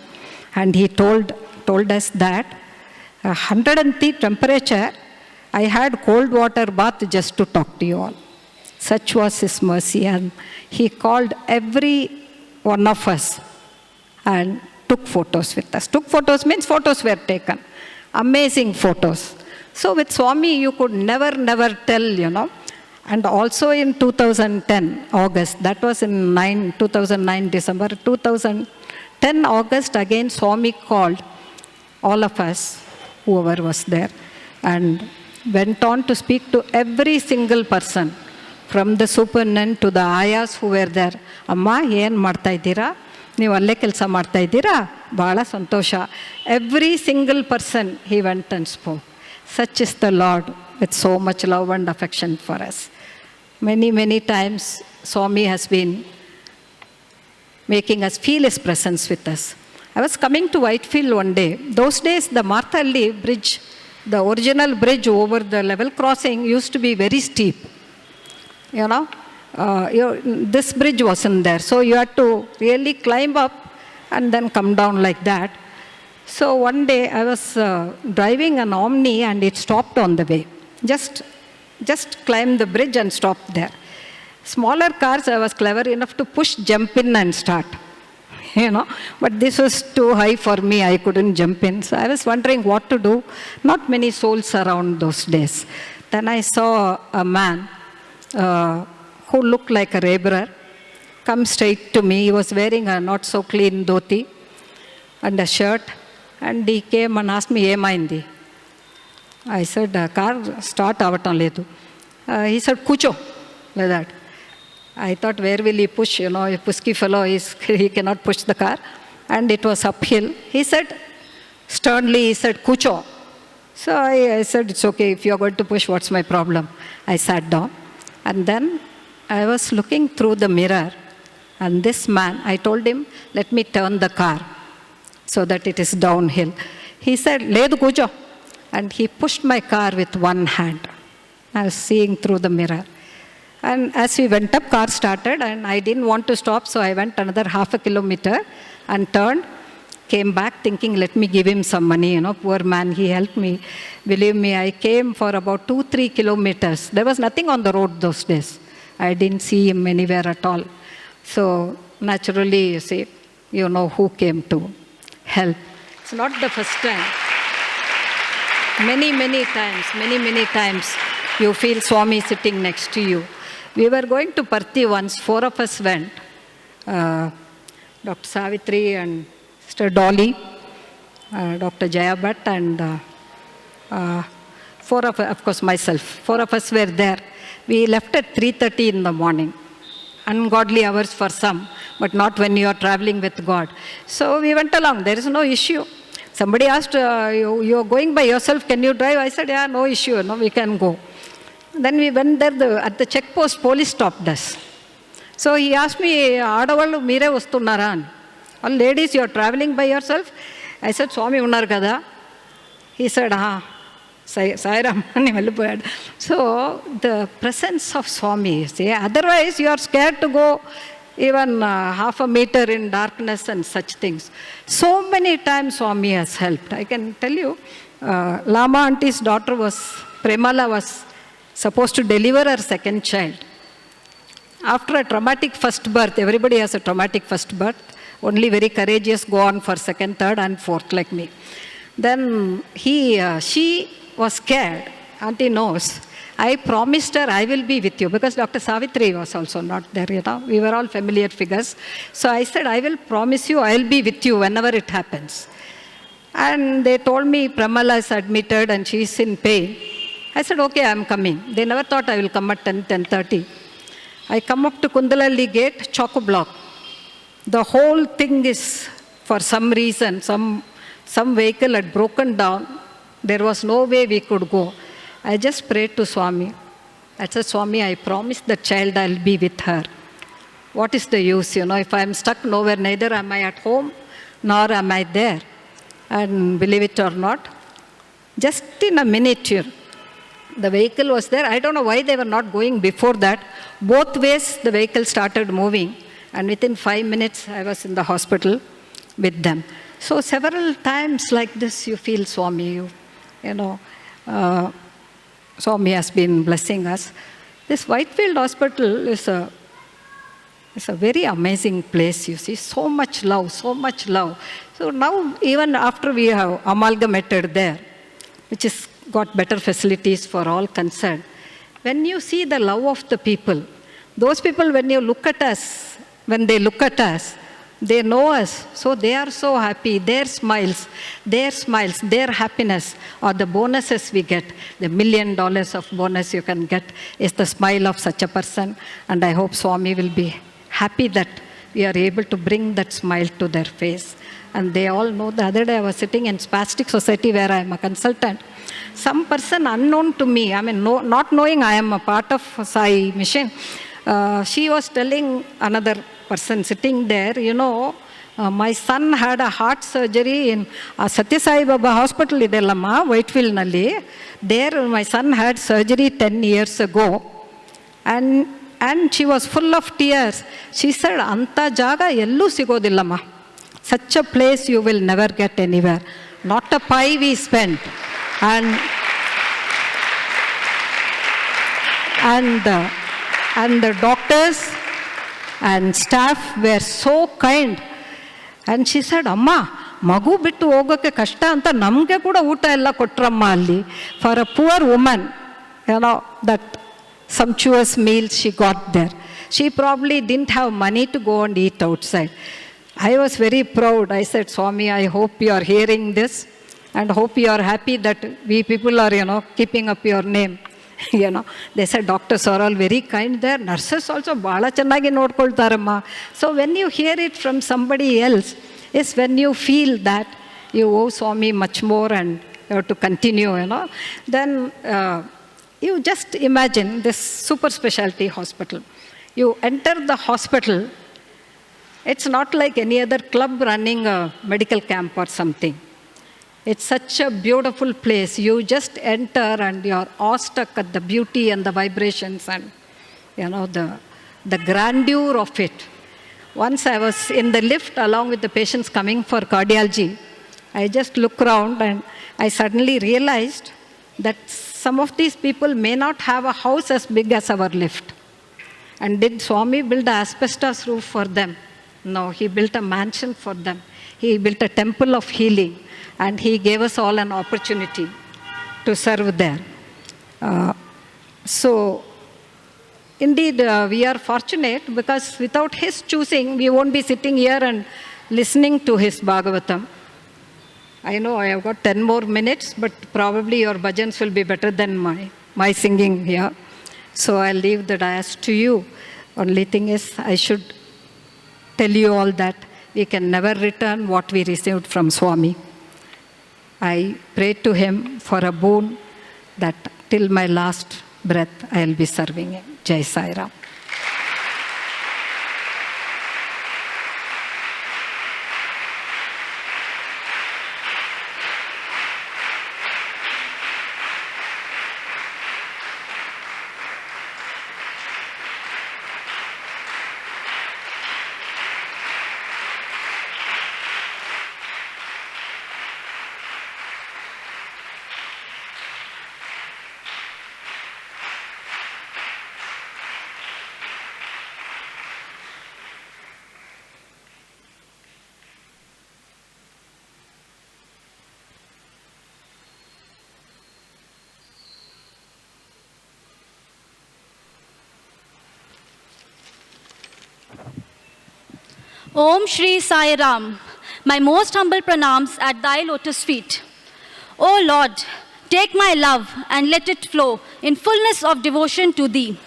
And he told us that 103 temperature, I had cold water bath just to talk to you all. Such was His mercy. And He called every one of us and took photos with us. Took photos means photos were taken. Amazing photos. So with Swami, you could never tell, And also in 2010, August, that was in 2009, December, 2010, August, again Swami called all of us, whoever was there, and went on to speak to every single person, from the superintendent to the ayahs who were there. Amma, ಏನು ಮಾಡ್ತಾ ಇದ್ದೀರಾ? ನೀವು ಅಲ್ಲೇ ಕೆಲಸ ಮಾಡ್ತಾ ಇದ್ದೀರಾ? ಬಹಳ ಸಂತೋಷ. Every single person he went and spoke. Such is the Lord, with so much love and affection for us. Many times Swami has been making us feel His presence with us. I was coming to Whitefield one day. Those days, the Marthalli bridge, the original bridge over the level crossing, used to be very steep. This bridge wasn't there. So you had to really climb up and then come down like that. So one day I was driving an Omni and it stopped on the way. Just climbed the bridge and stopped there. Smaller cars, I was clever enough to push, jump in and start. But this was too high for me. I couldn't jump in. So I was wondering what to do. Not many souls around those days. Then I saw a man who looked like a laborer come straight to me. He was wearing a not so clean dhoti and a shirt. And he came and asked me, "Emaindi?" I said, "Car start avatam ledu." He said, "Kucho," like that. I thought, where will he push? A pusky fellow, he cannot push the car. And it was uphill. He said, sternly, he said, Kucho. So I said, it's okay, if you're going to push, what's my problem? I sat down. And then I was looking through the mirror. And this man, I told him, let me turn the car so that it is downhill. He said, Ledu Kucho. And he pushed my car with one hand. I was seeing through the mirror. And as we went up, car started, and I didn't want to stop, so I went another half a kilometer and turned, came back thinking, let me give him some money, poor man, he helped me. Believe me, I came for about 2-3 kilometers. There was nothing on the road those days. I didn't see him anywhere at all. So naturally, you see, who came to help. It's not the first time. Many times, you feel Swami sitting next to you. We were going to Parthi once, 4 of us went. Dr. Savitri and Sister Dolly, Dr. Jaya Bhatt, and 4 of course, myself. 4 of us were there. We left at 3:30 in the morning. Ungodly hours for some, but not when you are traveling with God. So we went along. There is no issue. Somebody asked, you are going by yourself, can you drive? I said, yeah, no issue, we can go. Then we went there, at the check post, police stopped us. So he asked me, Adavallu mere vastunnara? All ladies, you are traveling by yourself? I said, Swami unnar kada. He said, Sairam. So the presence of Swami, see, otherwise you are scared to go even half a meter in darkness and such things. So many times Swami has helped. I can tell you, Lama auntie's daughter Premala was supposed to deliver her second child. After a traumatic first birth, everybody has a traumatic first birth, only very courageous go on for second, third and fourth like me. Then she was scared, auntie knows. I promised her I will be with you because Dr. Savitri was also not there, we were all familiar figures. So I said, I will promise you I will be with you whenever it happens. And they told me Pramala is admitted and she is in pain. I said, okay, I am coming. They never thought I will come at 10:30. I come up to Kundalalli gate, chock-a-block. The whole thing is, for some reason, some vehicle had broken down. There was no way we could go. I just prayed to Swami. I said, Swami, I promised the child I'll be with her. What is the use, if I'm stuck nowhere, neither am I at home, nor am I there. And believe it or not, just in a minute, the vehicle was there. I don't know why they were not going before that. Both ways, the vehicle started moving. And within 5 minutes, I was in the hospital with them. So several times like this, you feel Swami, Swami has been blessing us. This Whitefield Hospital is a very amazing place, you see. So much love, so much love. So now, even after we have amalgamated there, which has got better facilities for all concerned, when you see the love of the people, those people, when they look at us, they know us, so they are so happy. Their smiles, their happiness are the bonuses we get. The $1 million of bonus you can get is the smile of such a person. And I hope Swami will be happy that we are able to bring that smile to their face. And they all know. The other day I was sitting in Spastic Society where I am a consultant. Some person unknown to me, not knowing I am a part of Sai mission, she was telling another person sitting there, my son had a heart surgery in Sathya Sai Baba Hospital, Whitefield Nalli. There my son had surgery 10 years ago. And she was full of tears. She said, Anta jaga ellu sigodillamma. Such a place you will never get anywhere. Not a pie we spent. And the doctors and staff were so kind. And she said, Amma, magu bittu hogokke kashta anta namge kuda oota ella kotramma alli. For a poor woman, that sumptuous meals she got there. She probably didn't have money to go and eat outside. I was very proud. I said, Swami, I hope you are hearing this and hope you are happy that we people are, keeping up your name You know, they said doctors are all very kind there. Nurses also bala chennagi nodkoltarama. So when you hear it from somebody else, is when you feel that you owe Swami much more and you have to continue, you know. Then you just imagine this super specialty hospital. You enter the hospital, it's not like any other club running a medical camp or something. It's such a beautiful place. You just enter and you're awestruck at the beauty and the vibrations and, you know, the grandeur of it. Once I was in the lift along with the patients coming for cardiology. I just look around and I suddenly realized that some of these people may not have a house as big as our lift. And did Swami build an asbestos roof for them? No, he built a mansion for them. He built a temple of healing. And he gave us all an opportunity to serve there. So, indeed, we are fortunate because without his choosing, we won't be sitting here and listening to his Bhagavatam. I know I have got 10 more minutes, but probably your bhajans will be better than my singing here. So I'll leave the dais to you. Only thing is, I should tell you all that we can never return what we received from Swami. I prayed to him for a boon that till my last breath I'll be serving him. Jai Sai Ram. Om Sri Sai Ram, my most humble pranams at thy lotus feet. O Lord, take my love and let it flow in fullness of devotion to thee.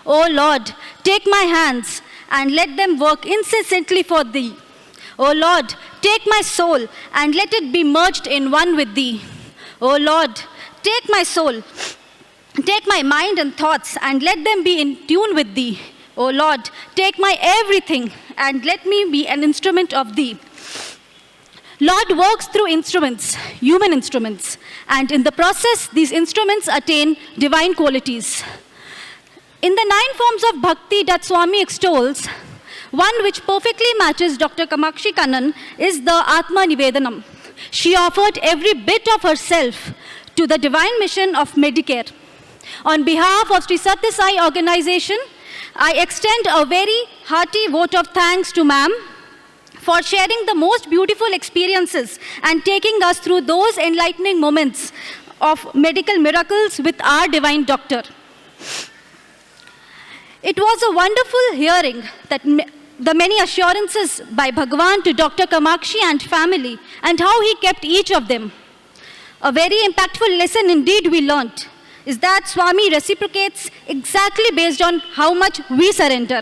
O Lord, take my hands and let them work incessantly for thee. O Lord, take my soul and let it be merged in one with thee. O Lord, take my soul, take my mind and thoughts and let them be in tune with thee. O Lord, take my everything and let me be an instrument of thee. Lord works through instruments, human instruments, and in the process, these instruments attain divine qualities. In the 9 forms of bhakti that Swami extols, one which perfectly matches Dr. Kamakshi Kannan is the Atma Nivedanam. She offered every bit of herself to the divine mission of Medicare. On behalf of Sri Sathya Sai Organization, I extend a very hearty vote of thanks to ma'am for sharing the most beautiful experiences and taking us through those enlightening moments of medical miracles with our divine doctor. It was a wonderful hearing that the many assurances by Bhagwan to Dr. Kamakshi and family and how he kept each of them. A very impactful lesson indeed we learnt is that Swami reciprocates exactly based on how much we surrender.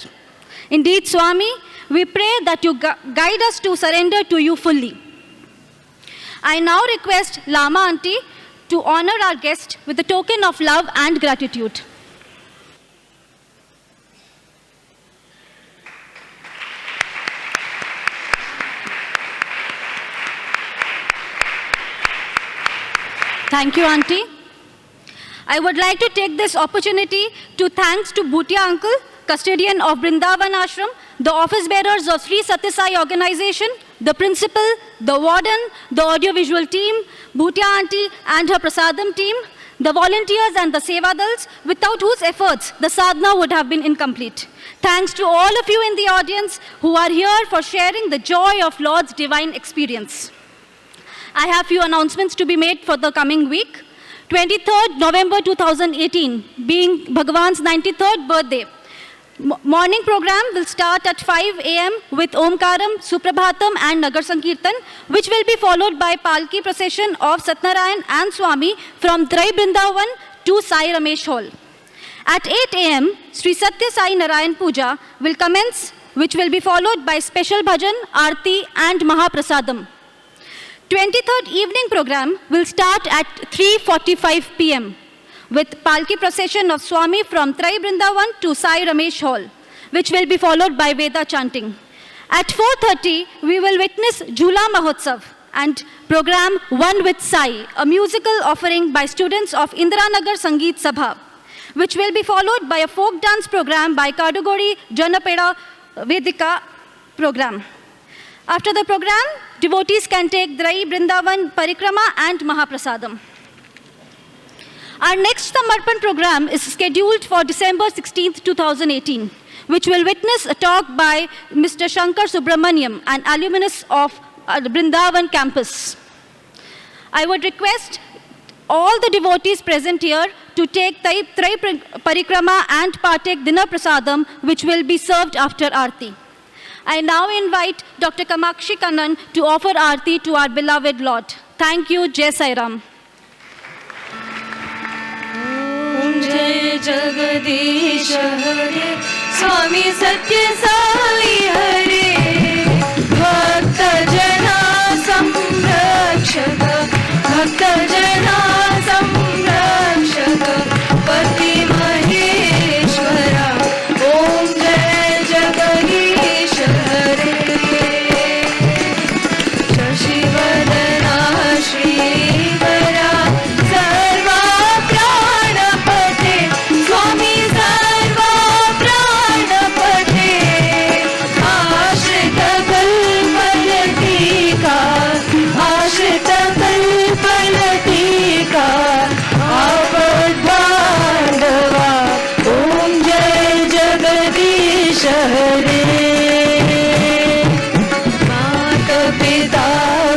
Indeed, Swami, we pray that you guide us to surrender to you fully. I now request Lama Auntie to honor our guest with a token of love and gratitude. Thank you, Auntie. I would like to take this opportunity to thanks to Bhutia Uncle, custodian of Brindavan Ashram, the office bearers of Sri Sathya Sai Organization, the principal, the warden, the audiovisual team, Bhutia Auntie and her Prasadam team, the volunteers and the Sevadals, without whose efforts the sadhana would have been incomplete. Thanks to all of you in the audience who are here for sharing the joy of Lord's divine experience. I have few announcements to be made for the coming week. 23rd November 2018, being Bhagwan's 93rd birthday. Morning program will start at 5 a.m. with Omkaram, Suprabhatam and Nagar Sankirtan, which will be followed by Palki procession of Satnarayan and Swami from Trai Brindavan 2 Sai Ramesh Hall. At 8 a.m., Sri Sathya Sai Narayan Puja will commence, which will be followed by special bhajan, aarti and Mahaprasadam. 23rd evening program will start at 3:45 p.m. with Palki procession of Swami from Brindavan to Sai Ramesh Hall, which will be followed by Veda chanting. At 4:30, we will witness Jhula Mahotsav and program One with Sai, a musical offering by students of Indiranagar Sangeet Sabha, which will be followed by a folk dance program by Kadugori Janapeda Vedika program. After the program, devotees can take Drai Brindavan Parikrama and Mahaprasadam. Our next Samarpan program is scheduled for December 16th, 2018, which will witness a talk by Mr. Shankar Subramaniam, an alumnus of Brindavan campus. I would request all the devotees present here to take Drai Parikrama and partake Dinner Prasadam, which will be served after Aarti. I now invite Dr. Kamakshi Kannan to offer Aarti to our beloved Lord. Thank you. Jai Sai Ram. Om Jai Jagadish Hare Swami Sathya Sai Hare Bhakta Jana Samrakshaka Bhakta Jana Samrakshaka Pati Maheshwara Om Jai Jagadish Hare Shashivadana Shrivara Sarva Pranapate Swami Sarva Pranapate Ashrita Kalpalatika Ashrita Kalpalatika Apad Bandava Om Jai Jagadish Hare Mata Pita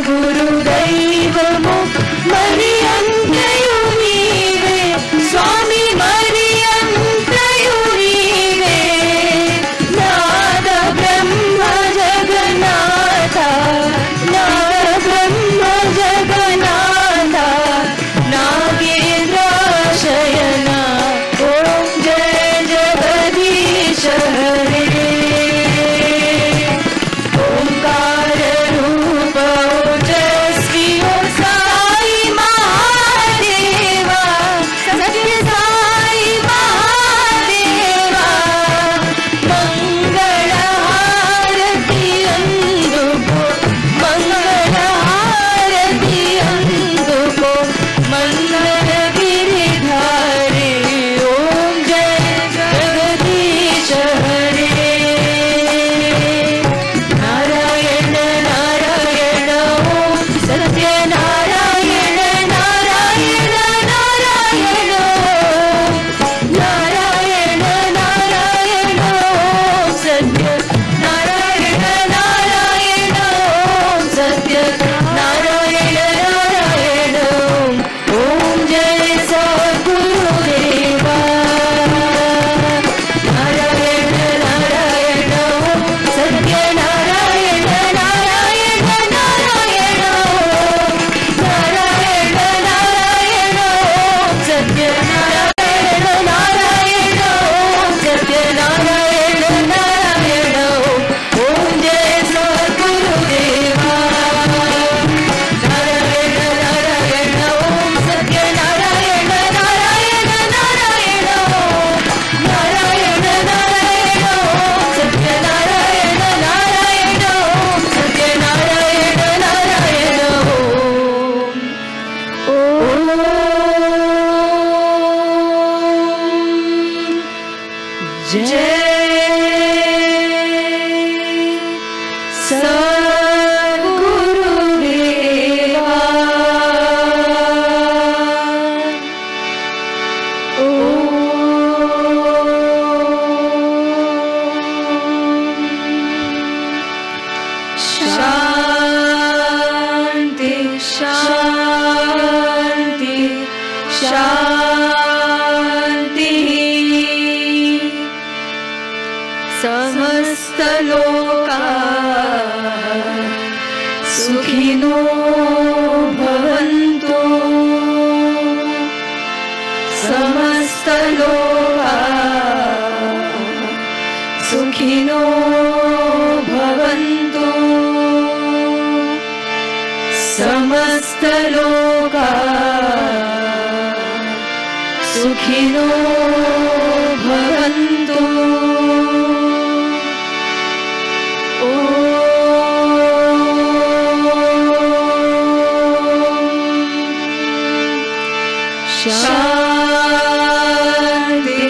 Guru Deivamo Mariyantayu Neeve Swami Mariyantayu Neeve Nada Brahma Jagannatha Nada Brahma Jagannatha Nagendra Shayana Om Jai Jagadish Hare Omkara Rupa Ojasvi Om Sai Mahadeva Sathya Sai Mahadeva Mangala Harati Anduko Mangala Harati Anduko Mandala Giridhari Om Jai Jagadish Hare Narayana Narayana Om Satya Narayana Narayana Narayana Narayana Narayana Om Satya Narayana Narayana Om Satya Narayana Narayana Om Jai Sadguru Deva Narayana Narayana Om Satya Narayana Narayana Narayana Narayana Narayana Om Satya Narayana Narayana Om Satya Narayana Narayana Om Jai Sadguru Deva Narayana Narayana Om Satya Narayana Narayana Narayana Narayana Narayana Om Satya Narayana Narayana Om Satya Narayana Narayana Om Jai Sadguru Deva Shanti Shanti Shanti Samasta Loka Sukhino Bhavantu समस्तलोका सुखिनो भवन्तु समस्तलोका सुखिनो भवन्तु शांति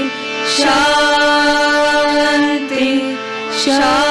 शांति शांति